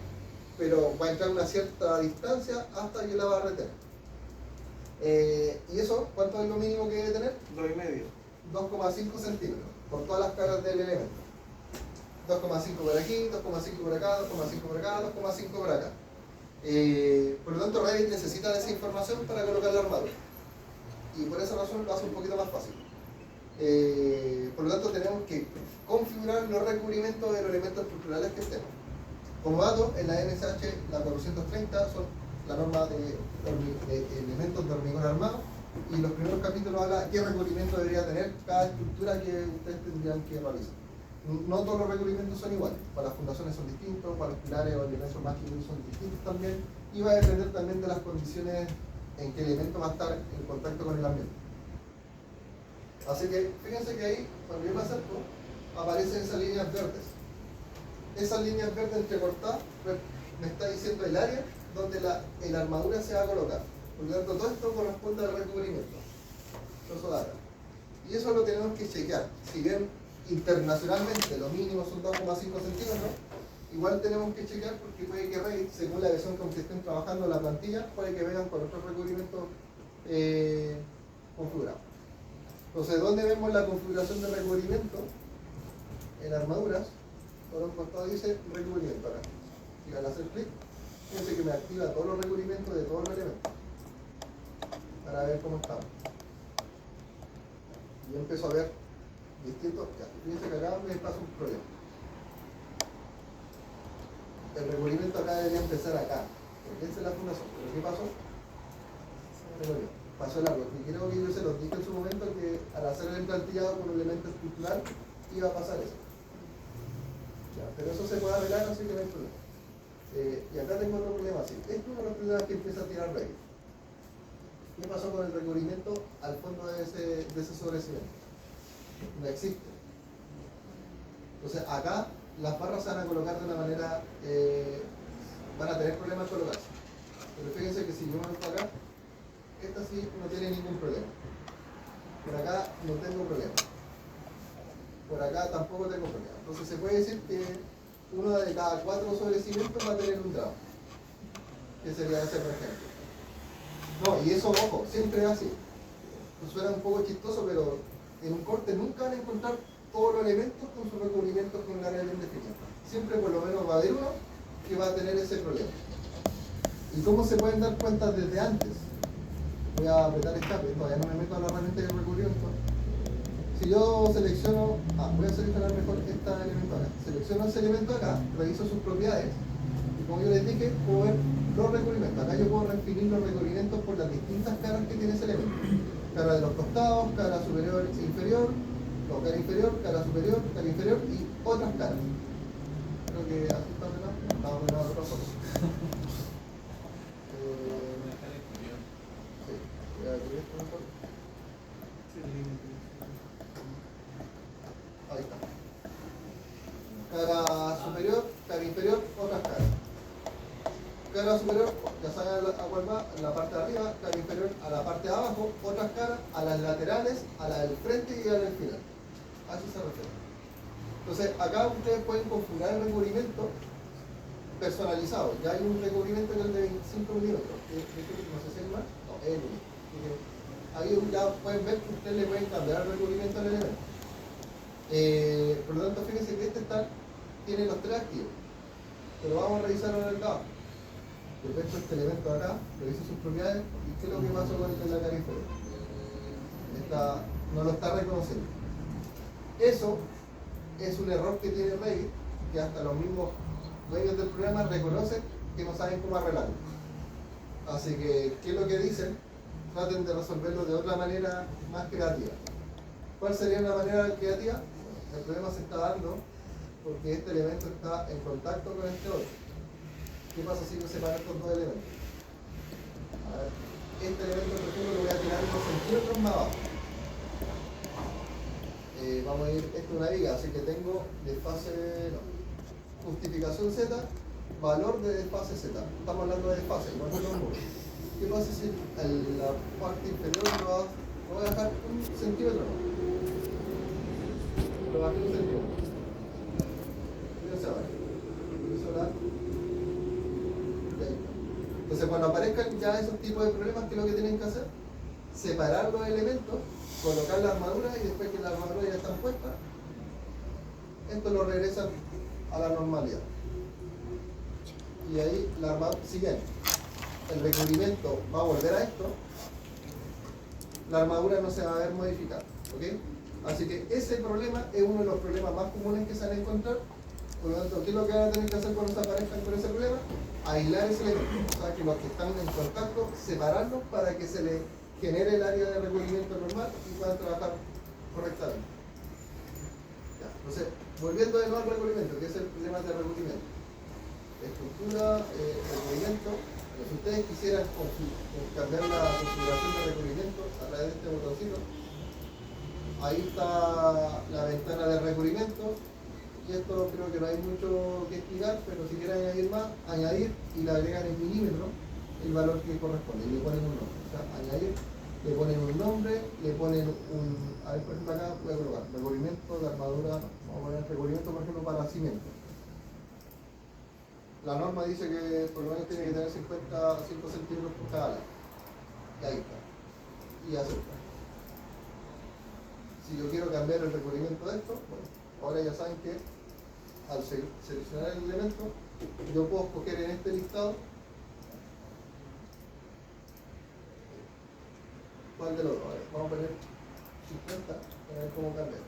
pero va a entrar a una cierta distancia hasta que la va a retener. ¿Y eso cuánto es lo mínimo que debe tener? 2,5. 2,5 centímetros por todas las caras del elemento. 2,5 por aquí, 2,5 por acá, 2,5 por acá, 2,5 por acá. Por lo tanto, Revit necesita esa información para colocar la armadura. Y por esa razón lo hace un poquito más fácil. Por lo tanto, tenemos que configurar los recubrimientos de los elementos estructurales que estemos. Como dato, en la NSH, la 430 son la norma de elementos de hormigón armado, y los primeros capítulos habla de qué recubrimiento debería tener cada estructura que ustedes tendrían que realizar. No todos los recubrimientos son iguales, para las fundaciones son distintos, para los pilares o elementos más chiquitos son distintos también, y va a depender también de las condiciones en que el elemento va a estar en contacto con el ambiente. Así que fíjense que ahí, cuando yo me acerco, aparecen esas líneas verdes. Esas líneas verdes entrecortadas me está diciendo el área donde la armadura se va a colocar. Por lo tanto, todo esto corresponde al recubrimiento. Eso da acá. Y eso lo tenemos que chequear. Si bien internacionalmente lo mínimo son 2,5 centímetros, igual tenemos que chequear porque puede que Revit, según la versión con que estén trabajando la plantilla, puede que vengan con otros recubrimientos configurados. Entonces, ¿dónde vemos la configuración de recubrimiento? En armaduras, por un costado dice recubrimiento acá. Y al hacer clic, fíjense que me activa todos los recubrimientos de todos los elementos para ver cómo estamos. Y yo empiezo a ver distintos. Ya, fíjense que acá me pasa un problema. El recubrimiento acá debería empezar acá, porque esa es la fundación. ¿Pero qué pasó? Pasó el árbol. Y creo que yo se los dije en su momento que al hacer el emplantillado con un elemento estructural iba a pasar eso. Ya, pero eso se puede arreglar, así que no hay problema. Y acá tengo otro problema así. Esto es uno de los problemas que empieza a tirar Revit. ¿Qué pasó con el recubrimiento al fondo de ese sobrecimiento? No existe. Entonces acá las barras se van a colocar de una manera, van a tener problemas en colocarse. Pero fíjense que si yo me meto acá, esta sí no tiene ningún problema. Por acá no tengo problema. Por acá tampoco tengo problema. Entonces se puede decir que uno de cada 4 sobrecimientos va a tener un tramo. Que sería ese, por ejemplo. No, y eso, ojo, siempre es así. Suena un poco chistoso, pero en un corte nunca van a encontrar todos los elementos con sus recubrimientos con un área bien definida. Siempre por lo menos va a haber uno que va a tener ese problema. ¿Y cómo se pueden dar cuenta desde antes? Voy a apretar escape, todavía no me meto a la herramienta de recubrimiento. Si yo selecciono, voy a seleccionar mejor este elemento acá. Selecciono ese elemento acá, reviso sus propiedades, y como yo les dije, puedo ver los recubrimientos. Acá yo puedo definir los recubrimientos por las distintas caras que tiene ese elemento. Cara de los costados, cara superior e inferior, o cara inferior, cara superior, cara inferior y otras caras. Creo que así está ordenado. Está ordenado de otra forma. Sí, voy a abrir esto mejor. Ahí está. Cara superior, cara inferior, otras caras. Cara superior, ya saben a cuál va, en la parte de arriba, cara inferior a la parte de abajo, otras caras, a las laterales, a la del frente y a la del final. Así se refiere. Entonces, acá ustedes pueden configurar el recubrimiento personalizado. Ya hay un recubrimiento que es de 25 milímetros. No sé si es más, no, es el único. Ahí ya pueden ver que ustedes le pueden cambiar el recubrimiento al elemento. Por lo tanto, fíjense que tiene los 3 activos. Pero vamos a revisar ahora el abajo. Yo pesco este elemento de acá, reviso sus propiedades y qué es lo que pasó con el de la cara inferior. No lo está reconociendo. Eso es un error que tiene Revit, que hasta los mismos dueños del programa reconocen que no saben cómo arreglarlo. Así que, ¿qué es lo que dicen? Traten de resolverlo de otra manera más creativa. ¿Cuál sería una manera creativa? El problema se está dando porque este elemento está en contacto con este otro. ¿Qué pasa si yo separo estos dos elementos? A ver, este elemento, por ejemplo, lo voy a tirar unos centímetros más abajo. Vamos a ir, esto es una viga, así que tengo desfase, justificación Z, valor de desfase Z. Estamos hablando de desfase, igual que los muros. ¿Qué pasa si la parte inferior lo voy a dejar 1 centímetro? Lo bajé 1 centímetro. Fíjense ahora. Entonces, cuando aparezcan ya esos tipos de problemas, ¿qué es lo que tienen que hacer? Separar los elementos, colocar la armadura y después que la armadura ya está puesta, esto lo regresan a la normalidad. Y ahí la armadura, si bien el recubrimiento va a volver a esto, la armadura no se va a ver modificada. ¿Okay? Así que ese problema es uno de los problemas más comunes que se van a encontrar. Por lo tanto, ¿qué es lo que van a tener que hacer cuando se aparezcan con ese problema? Aislar ese elemento, o sea, que los que están en contacto, separarlos para que se les genere el área de recubrimiento normal y puedan trabajar correctamente. Ya, entonces, volviendo de nuevo al recubrimiento, que es el problema de recubrimiento. Estructura, recubrimiento. Si ustedes quisieran cambiar la configuración de recubrimiento a través de este botoncito, ahí está la ventana de recubrimiento. Y esto creo que no hay mucho que explicar, pero si quieren añadir más, añadir y le agregan en milímetro el valor que corresponde y le ponen un nombre. O sea, añadir, le ponen un nombre, le ponen a ver, por ejemplo acá voy a colocar recubrimiento de armadura, vamos a poner recubrimiento por ejemplo para cimiento. La norma dice que por lo menos tiene que tener 5 centímetros por cada lado. Y ahí está. Y acepta. Si yo quiero cambiar el recubrimiento de esto, bueno, ahora ya saben que al seleccionar el elemento, yo puedo escoger en este listado cuál de los dos. Vamos a poner 50 para ver cómo cambiar.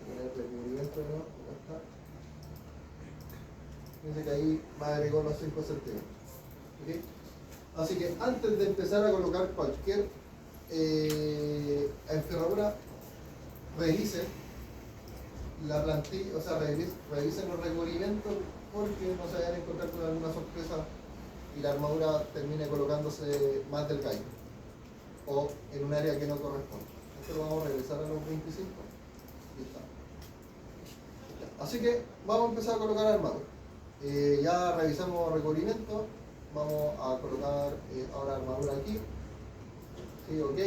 Voy a poner el recubrimiento de nuevo, acá está. Fíjense que ahí me agregó los 5 centímetros. ¿Okay? Así que antes de empezar a colocar cualquier enferradura, revisen la plantilla, o sea, revisen los recubrimientos porque no se vayan a encontrar con alguna sorpresa y la armadura termine colocándose más del gallo o en un área que no corresponde. Esto lo vamos a regresar a los 25. Listo. Así que vamos a empezar a colocar armadura. Ya revisamos recubrimiento, Vamos a colocar ahora armadura aquí. Sí, ok.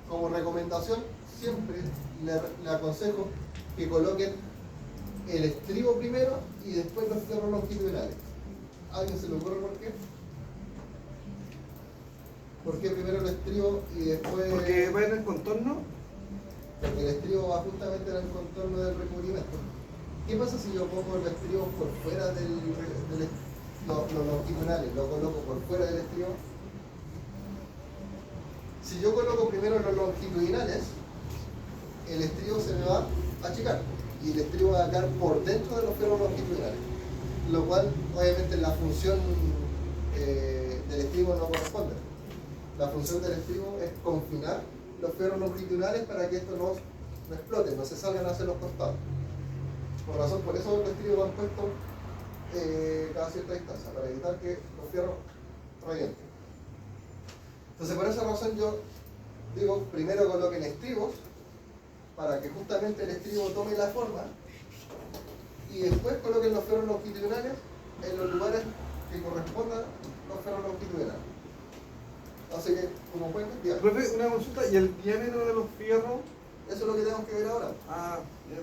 Como recomendación, siempre le aconsejo que coloquen el estribo primero y después los fierros longitudinales. ¿A alguien se le ocurre por qué? ¿Por qué primero el estribo y después...? Porque va en el contorno. Porque el estribo va justamente en el contorno del recubrimiento. ¿Qué pasa si yo pongo el estribo por fuera los longitudinales? Lo coloco por fuera del estribo. Si yo coloco primero los longitudinales, el estribo se me va a achicar y el estribo va a quedar por dentro de los fierros longitudinales, lo cual obviamente la función del estribo no corresponde. La función del estribo es confinar los fierros longitudinales para que estos no exploten, no se salgan hacia los costados. Por eso los estribos van puestos cada cierta distancia, para evitar que los fierros revienten. Entonces, por esa razón yo digo, primero coloquen estribos para que justamente el estribo tome la forma y después coloquen los fierros longitudinales en los lugares que correspondan los fierros longitudinales. Así que, como pueden ver, Profe, una consulta, ¿y el diámetro de los fierros? eso es lo que tenemos que ver ahora. Ah, bien.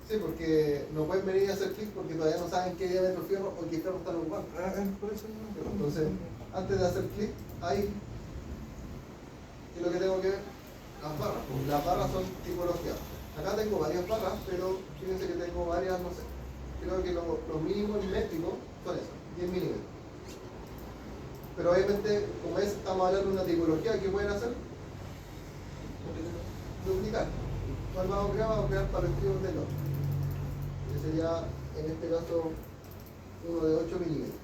Sí, porque no pueden venir a hacer clic porque todavía no saben qué diámetro fierro o qué fierro están ocupando. Ah, por eso no. Entonces, antes de hacer clic, ahí es lo que tengo que ver, las barras. Las barras son tipología. Acá tengo varias barras, pero fíjense que tengo varias, no sé. Creo que los mínimos métricos son esos, 10 milímetros. Pero obviamente, como estamos hablando de una tipología, ¿qué pueden hacer? Duplicar. ¿Cuál vamos a crear? Vamos a crear para los estribos del otro. Que sería, en este caso, uno de 8 milímetros.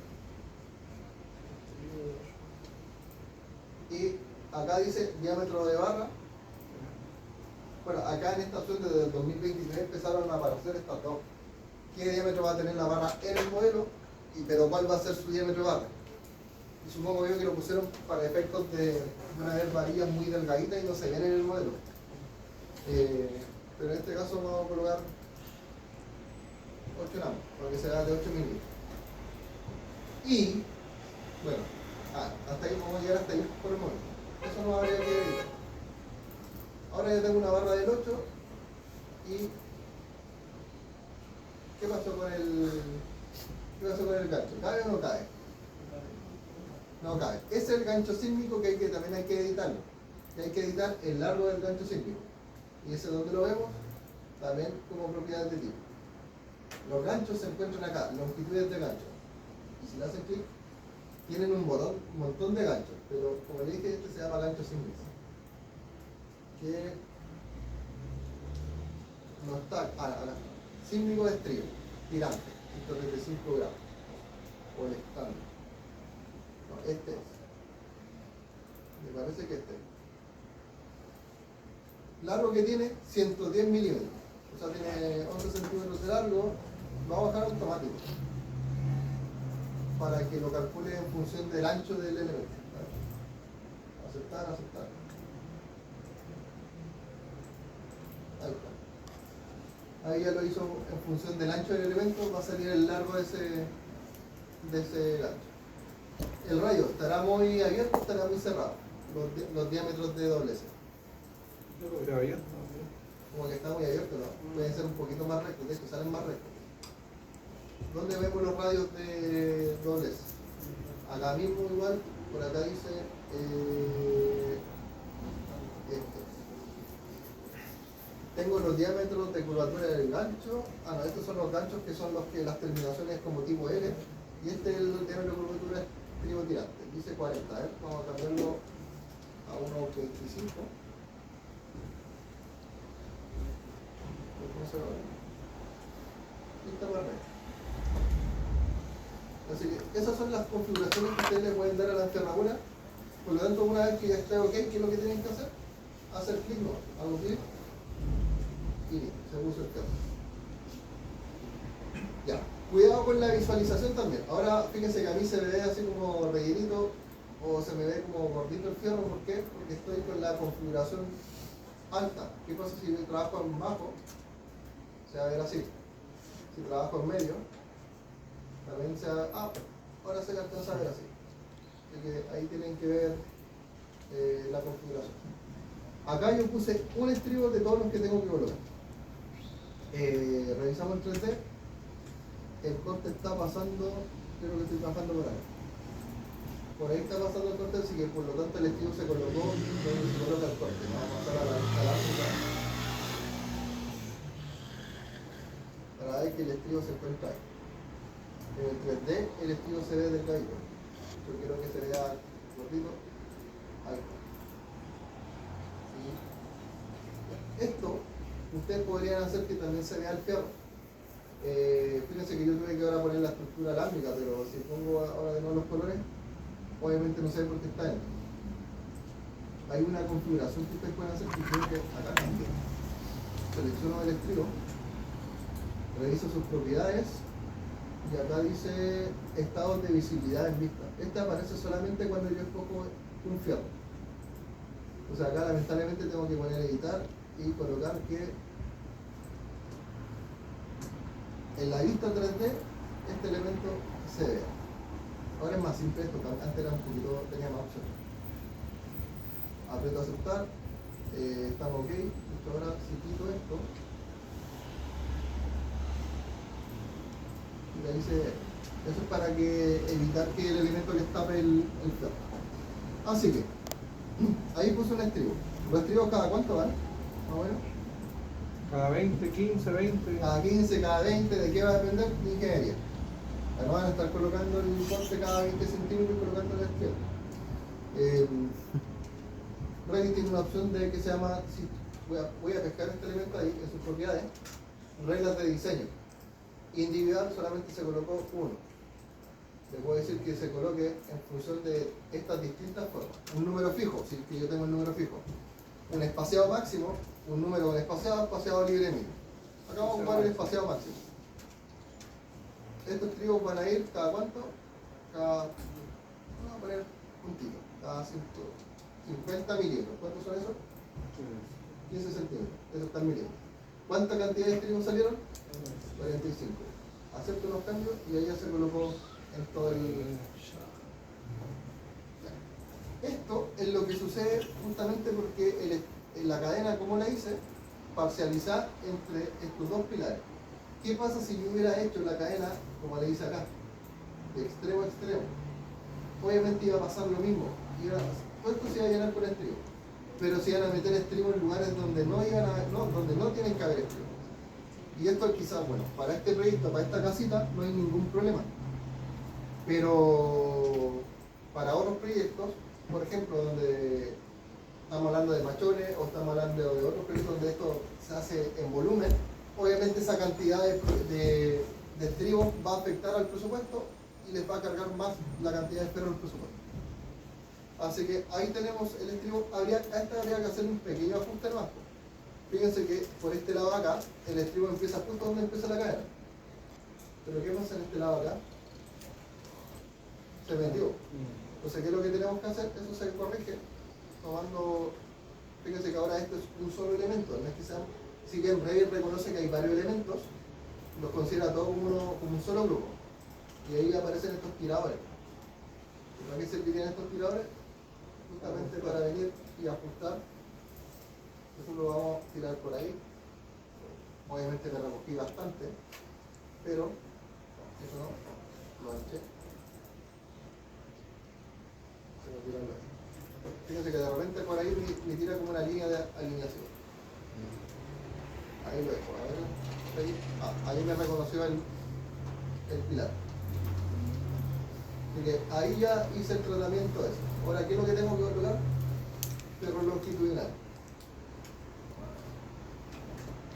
Y acá dice diámetro de barra. Bueno, acá en esta opción desde el 2023 empezaron a aparecer estas dos. ¿Qué diámetro va a tener la barra en el modelo? Pero ¿cuál va a ser su diámetro de barra? Y supongo yo que lo pusieron para efectos de van a haber varillas muy delgaditas y no se ven en el modelo. Pero en este caso vamos a colocar 8 namos, para que sea de 8 milímetros. Y, bueno, hasta ahí vamos a llegar hasta ahí por el momento. Eso no habría que editar. Ahora ya tengo una barra del 8 y ¿qué pasó con el gancho? ¿Cae o no cae? No cae. Ese es el gancho sísmico que también hay que editarlo. Y hay que editar el largo del gancho sísmico. Y ese es donde lo vemos, también como propiedad de tipo. Los ganchos se encuentran acá, longitudes de gancho. Y si le hacen clic, tienen un montón de ganchos. Pero como le dije, este se llama gancho sísmico. Que no está, acá. Sísmico de estribo, tirante, 135 grados. O el estándar. No, este es. Me parece que este es. Largo que tiene 110 milímetros. O sea, tiene 11 centímetros de largo. Lo va a bajar automático. Para que lo calcule en función del ancho del elemento. Aceptar, aceptar. Ahí está. Ahí ya lo hizo en función del ancho del elemento, va a salir el largo de ese gancho. El rayo estará muy abierto o estará muy cerrado, los diámetros de doble C. Yo lo hubiera abierto. Como que está muy abierto, ¿no? Pueden ser un poquito más rectos, de hecho salen más rectos. ¿Dónde vemos los radios de doble C? Acá mismo igual, por acá dice Tengo los diámetros de curvatura del gancho. No, estos son los ganchos que son los que las terminaciones como tipo L. Y este es el diámetro de curvatura estribo tirante. Dice 40, vamos a cambiarlo a 1.25. Listo, perfecto. Así que esas son las configuraciones que ustedes le pueden dar a la encerradura. Por lo tanto, una vez que ya esté ok, ¿qué es lo que tienen que hacer? Hacer clic, no, hago clic y se puso el caso. Ya, cuidado con la visualización también. Ahora fíjense que a mí se me ve así como rellenito o se me ve como gordito el fierro. ¿Por qué? Porque estoy con la configuración alta. ¿Qué pasa si trabajo en bajo? Se va a ver así. Si trabajo en medio, también se va a ver. ahora se alcanza a ver así. Así que ahí tienen que ver la configuración. Acá yo puse un estribo de todos los que tengo que colocar. Revisamos el 3D. El corte está pasando, creo que estoy trabajando por ahí. Por ahí está pasando el corte, así que por lo tanto el estribo se colocó donde se coloca el corte. Vamos a pasar a la áfrica para ver que el estribo se encuentra ahí. En el 3D el estribo se ve delgadito. Yo quiero que se vea gordito. Ahí. ¿Sí? Esto ustedes podrían hacer que también se vea el fierro. Fíjense que yo tuve que ahora poner la estructura alámbrica, pero si pongo ahora de nuevo los colores, obviamente no sé por qué está dentro. Hay una configuración que ustedes pueden hacer que creo que acá también. Selecciono el estribo, reviso sus propiedades y acá dice estados de visibilidad en vista. Este aparece solamente cuando yo escojo un fierro. O sea, acá lamentablemente tengo que poner editar y colocar que en la vista 3D este elemento se vea. Ahora es más simple esto, antes era un poquito, tenía más opciones. Aprieto aceptar, estamos ok. Justo ahora si quito esto y ahí se ve. Eso es para que evitar que el elemento les tape el fierro. Así que ahí puse un estribo. ¿Los estribos cada cuánto van? Más o menos. Cada 20, 15, 20. Cada 15, cada 20, ¿de qué va a depender? De ingeniería. No van a estar colocando el corte cada 20 centímetros y colocando el estribo. Revit tiene una opción de que se llama, si voy a pescar este elemento ahí en sus propiedades, reglas de diseño. Individual solamente se colocó uno. Le puedo decir que se coloque en función de estas distintas formas. Un número fijo, si es que yo tengo el número fijo. Un espaciado máximo, un número con espaciado libre mínimo. Acá vamos a ocupar el espaciado máximo. Estos estribos van a ir cada cuánto? Vamos a poner puntito, cada 50 milímetros. ¿Cuántos son esos? 15 centímetros. Eso está en milímetros. ¿Cuánta cantidad de estribos salieron? 45. Acepto los cambios y ahí ya se colocó en todo el... Esto es lo que sucede justamente porque la cadena, como la hice, parcializar entre estos dos pilares. ¿Qué pasa si yo hubiera hecho la cadena, como le hice acá, de extremo a extremo? Obviamente iba a pasar lo mismo. Todo esto se iba a llenar con estribos. Pero se iban a meter estribos en lugares donde donde no tienen que haber estribos. Y esto quizás, bueno, para este proyecto, para esta casita, no hay ningún problema. Pero para otros proyectos, por ejemplo, donde estamos hablando de machones o estamos hablando de otros proyectos donde esto se hace en volumen, obviamente esa cantidad de estribos va a afectar al presupuesto y les va a cargar más la cantidad de ferro al presupuesto. Así que ahí tenemos el estribo. A esta habría que hacer un pequeño ajuste más. Fíjense que por este lado acá, el estribo empieza justo donde empieza la cadena. Pero ¿qué pasa en este lado acá? Se metió. Entonces, ¿qué es lo que tenemos que hacer? Eso se corrige tomando... Fíjense que ahora esto es un solo elemento, no es que sean... Si bien Revit reconoce que hay varios elementos, los considera todo como un solo grupo. Y ahí aparecen estos tiradores. ¿Y para qué servirían estos tiradores? Justamente para venir y ajustar. Eso lo vamos a tirar por ahí. Obviamente me recogí bastante, pero eso no, lo anché. Fíjense que de repente por ahí me tira como una línea de alineación. Ahí lo dejo, a ver. Ahí me reconoció el pilar. Así que ahí ya hice el tratamiento de eso. Ahora, ¿qué es lo que tengo que colocar? Ferros longitudinales.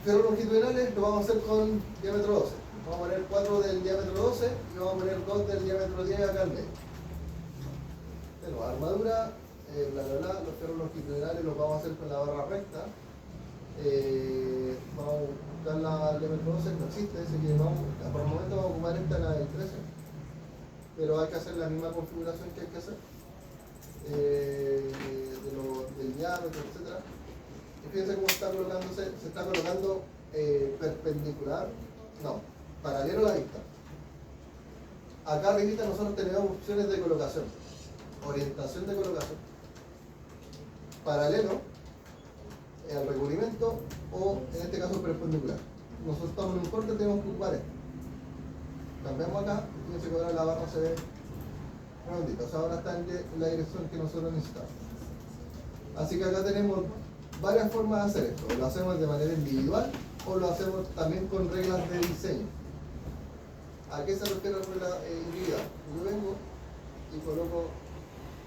Ferros longitudinales lo vamos a hacer con diámetro 12. Vamos a poner 4 del diámetro 12 y vamos a poner 2 del diámetro 10 acá en medio. Bueno, armadura, los ferros longitudinales los vamos a hacer con la barra recta. Vamos a buscar la diámetro 12, no existe, así que por el momento vamos a ocupar esta, la del 13. Pero hay que hacer la misma configuración que hay que hacer del diámetro, etc. Y fíjense cómo está colocándose, se está colocando perpendicular, no, paralelo a la vista. Acá arribita nosotros tenemos opciones de colocación, orientación de colocación, paralelo al recubrimiento o en este caso perpendicular. Nosotros estamos en un corte, tenemos que ocupar esto. Cambiamos acá, fíjense que ahora la barra se ve redondita, o sea, ahora está en la dirección que nosotros necesitamos. Así que acá tenemos varias formas de hacer esto. Lo hacemos de manera individual o lo hacemos también con reglas de diseño. ¿A qué se refiere la regla individual? Yo vengo y coloco,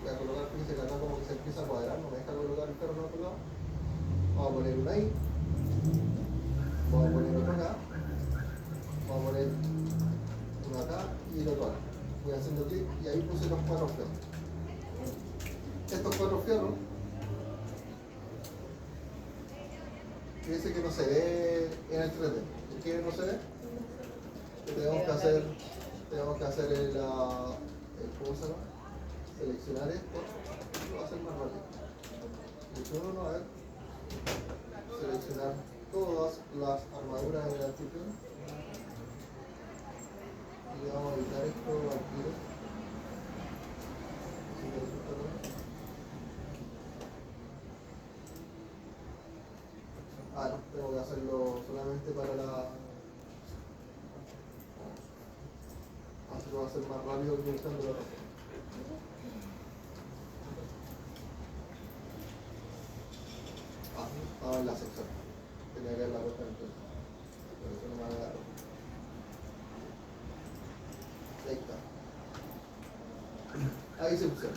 voy a colocar, fíjense que acá como que se empieza a cuadrar, no me deja colocar el perro en otro lado. Vamos a poner uno ahí, vamos a poner otro acá, vamos a poner uno acá y el otro acá. Voy haciendo clic y ahí puse los 4 fierros. Estos 4 fierros, fíjense que no se ve en el 3D. ¿Por qué no se ve? Tenemos que hacer el ¿cómo se llama? Seleccionar esto, lo va a hacer más rápido. Selecciono uno, a ver. Seleccionar todas las armaduras en el anfitrión. Y vamos a evitar esto al tiro. Si me resulta bien. No, tengo que hacerlo solamente para la... Así que va a ser más rápido que buscando la ropa. Estaba en la sección. Tenía que ver la puesta en el tiempo. Por eso no me agarro. Ahí está. Ahí se pusieron.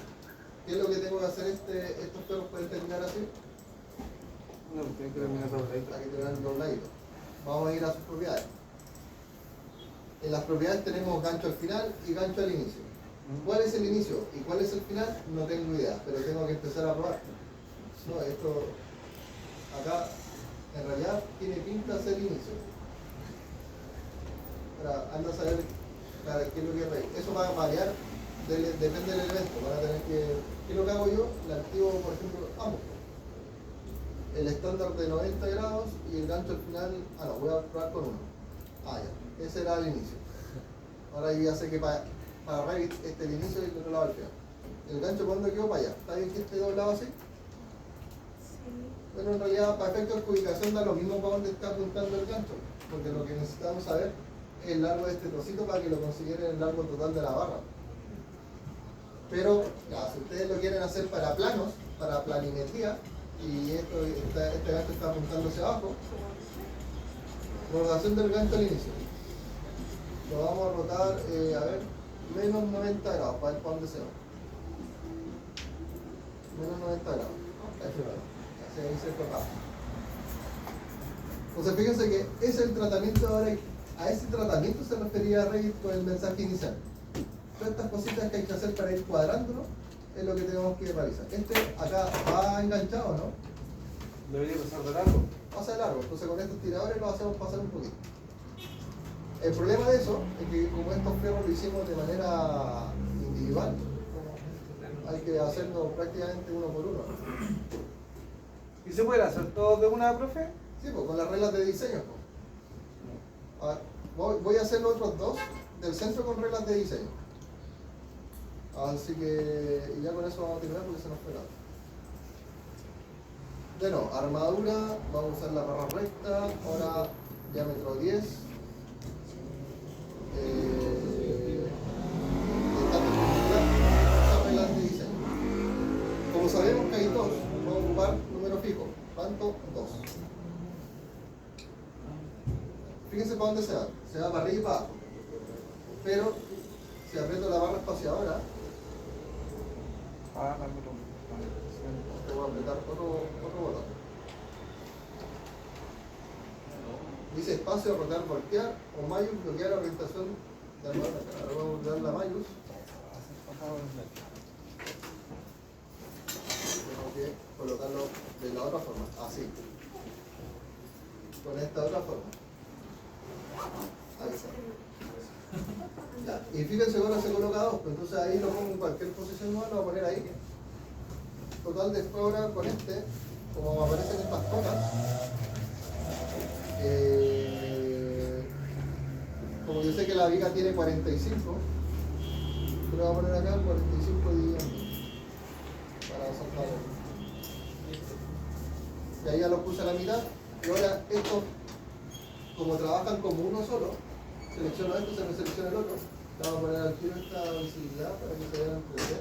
¿Qué es lo que tengo que hacer estos perros pueden terminar así? No, tiene que terminar dobladito. Hay que terminar dobladito. Vamos a ir a sus propiedades. En las propiedades tenemos gancho al final y gancho al inicio. ¿Cuál es el inicio y cuál es el final? No tengo idea, pero tengo que empezar a probar. No, esto acá en realidad tiene pinta de ser el inicio. Ahora, anda a saber qué es lo que es rey. Eso va a variar, depende del evento. Van a tener que, ¿qué es lo que hago yo? Le activo, por ejemplo, ambos. El estándar de 90 grados y el gancho al final, no, voy a probar con uno. Ya, ese era el inicio. Ahora yo ya sé que para Revit este es el inicio y el otro lado al final. El gancho cuando quedó para allá. ¿Está bien que esté doblado así? Bueno, en realidad para efectos de ubicación da lo mismo para dónde está apuntando el gancho, porque lo que necesitamos saber es el largo de este trocito para que lo consideren el largo total de la barra. Pero, ya, si ustedes lo quieren hacer para planos, para planimetría, y este gancho está apuntando hacia abajo, rotación del gancho al inicio. Lo vamos a rotar, a ver, menos 90 grados, para ver para dónde se va. Menos 90 grados. Ahí se toca. Entonces fíjense que es el tratamiento ahora, a ese tratamiento se refería Revit con el mensaje inicial. Todas estas cositas que hay que hacer para ir cuadrándolo es lo que tenemos que realizar. Acá va enganchado, ¿no? Debería pasar de largo. Pasa de largo, entonces con estos tiradores lo hacemos pasar un poquito. El problema de eso es que como estos fierros lo hicimos de manera individual, hay que hacerlo prácticamente uno por uno. ¿Y se puede hacer todo de una, profe? Sí, pues con las reglas de diseño. A ver, voy a hacer los otros dos del centro con reglas de diseño. Así que y ya con eso vamos a terminar porque se nos fue nada. De nuevo, armadura, vamos a usar la barra recta, ahora diámetro 10. Reglas de diseño. Como sabemos que hay dos, vamos a ocupar número fijo. ¿Cuánto? 2. Fíjense para dónde se va. Se va para arriba y para abajo. Pero si aprieto la barra espaciadora, voy a apretar otro botón. Dice espacio, rotar, voltear o mayus, bloquear la orientación de la barra. Ahora vamos a dar la mayus. Tengo que colocarlo de la otra forma, así. Con esta otra forma. Ahí está. Ya. Y fíjense que ahora se coloca 2, pues entonces ahí lo pongo en cualquier posición nueva, lo voy a poner ahí. Total, después ahora con como aparecen estas cosas, como yo sé que la viga tiene 45, le voy a poner acá 45 dividido en 10 para saltar. Y ahí ya los puse a la mitad. Y ahora estos, como trabajan como uno solo, selecciono esto, se me selecciona el otro. Le vamos a poner al tiro esta visibilidad para que se vean en 3D.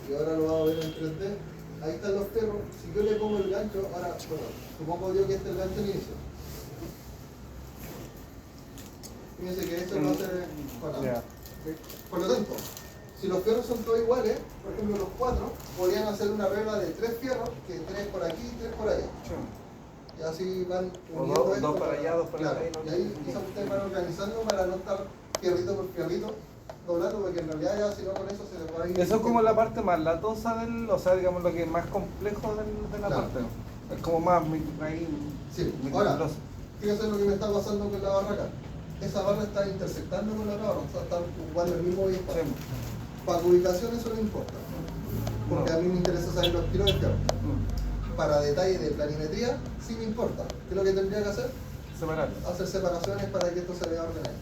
Y ahora lo vamos a ver en 3D. Ahí están los perros. Si yo le pongo el gancho, ahora, bueno, supongo yo que este es el gancho de inicio. Fíjense que esto va a ser para. Por lo tanto, si los fierros son todos iguales, por ejemplo los 4, podrían hacer una regla de 3 fierros, que 3 por aquí y 3 por allá. Y así van uniendo O esto. dos para allá, dos para claro, allá. y ahí quizás ustedes van organizando para no estar fierrito por fierrito doblando, porque en realidad ya si no con eso se les va a ir. Eso es como la parte más latosa del, o sea, digamos lo que es más complejo de la Claro. parte. Es como más ahí. Sí, ahora, fíjense lo que me está pasando con la barra acá. Esa barra está intersectando con la otra barra, o sea, están ocupando el mismo espacio. Para ubicación eso no importa, porque a mí me interesa saber los kilos de fierro. Para detalle de planimetría, sí me importa. ¿Qué es lo que tendría que hacer? Separar. Hacer separaciones para que esto se vea ordenado.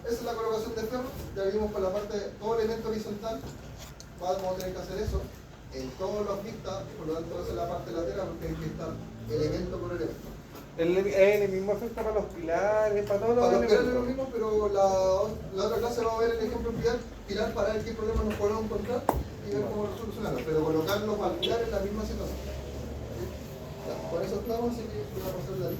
Esa es la colocación de fierro. Ya vimos por la parte, todo elemento horizontal, vamos a tener que hacer eso en todos los vistas, por lo tanto esa es la parte lateral, porque hay que estar elemento por elemento. El mismo efecto para los pilares, para todos los Para los pilares elementos. es lo mismo, pero la otra clase va a ver el ejemplo pilar para ver qué problemas nos podemos encontrar y ver cómo lo solucionarlo. Pero colocarlos al pilar es la misma situación. ¿Sí? Ya, con eso estamos, así que voy a pasar la lista.